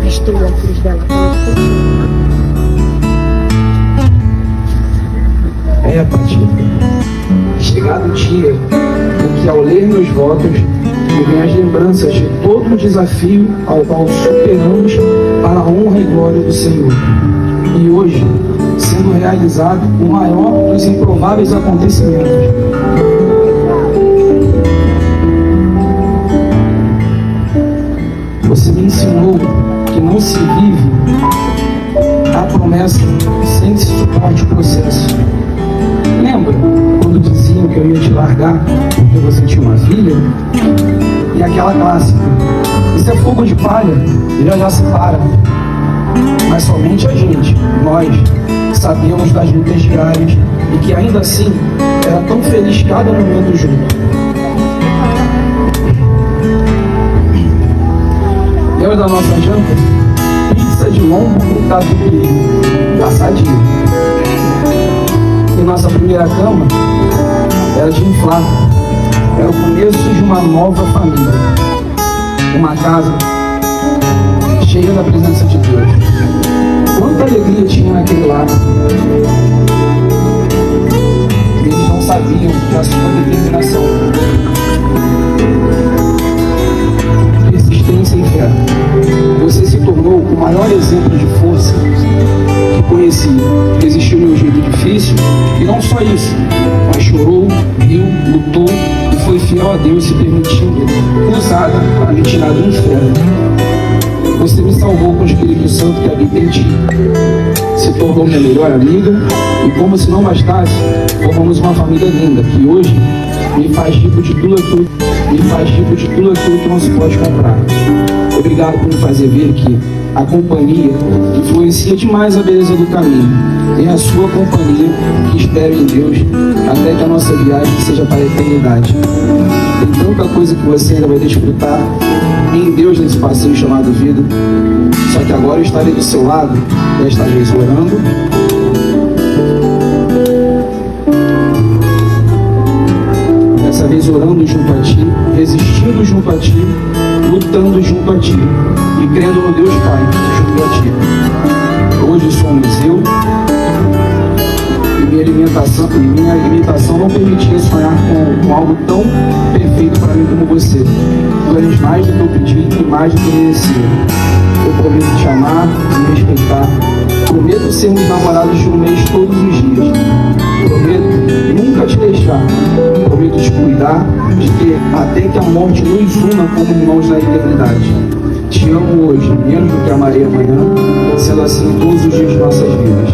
Destruiu a cruz dela. Patrícia, chegado o dia em que, ao ler meus votos, me vêm as lembranças de todo o desafio ao qual superamos para a honra e glória do Senhor. E hoje, sendo realizado o maior dos improváveis acontecimentos. Você me ensinou que não se vive a promessa sem se suporte o processo. Lembra quando diziam que eu ia te largar porque você tinha uma filha? E aquela clássica: isso é fogo de palha, e já se para. Mas somente a gente, nós, sabíamos das lutas diárias e que ainda assim era tão feliz cada momento junto. Lembra da nossa janta? Pizza de lombo com catupiry, assadinho. E nossa primeira cama era de inflar. Era o começo de uma nova família. Uma casa cheia da presença de Deus. Quanta alegria tinha naquele lar. Eles não sabiam da sua determinação, persistência e fé. Você se tornou o maior exemplo de força que conheci. Resistiu no meu jeito difícil, e não só isso, mas chorou, riu, lutou e foi fiel a Deus, se permitindo usada para me tirar do inferno. Você me salvou com o Espírito Santo que habita em ti. Se tornou minha melhor amiga e, como se não bastasse, formamos uma família linda que hoje me faz rico de tudo aquilo que não se pode comprar. Obrigado por me fazer ver que a companhia influencia demais a beleza do caminho. É a sua companhia que espera em Deus até que a nossa viagem seja para a eternidade. Tem tanta coisa que você ainda vai desfrutar em Deus nesse passeio chamado vida. Só que agora eu estarei do seu lado, desta vez orando, dessa vez orando junto a ti, resistindo junto a ti, lutando junto a ti e crendo no Deus Pai junto a ti. Hoje somos eu e minha alimentação não permitia sonhar com algo tão perfeito para mim como você. Tu és mais do que eu pedi e mais do que eu merecia. Eu prometo te amar e respeitar. Prometo sermos namorados de um mês todos os dias. Prometo nunca te deixar. Prometo te cuidar, de ter até que a morte nos una como irmãos na eternidade. Te amo hoje, menos do que amarei amanhã, sendo assim todos os dias de nossas vidas.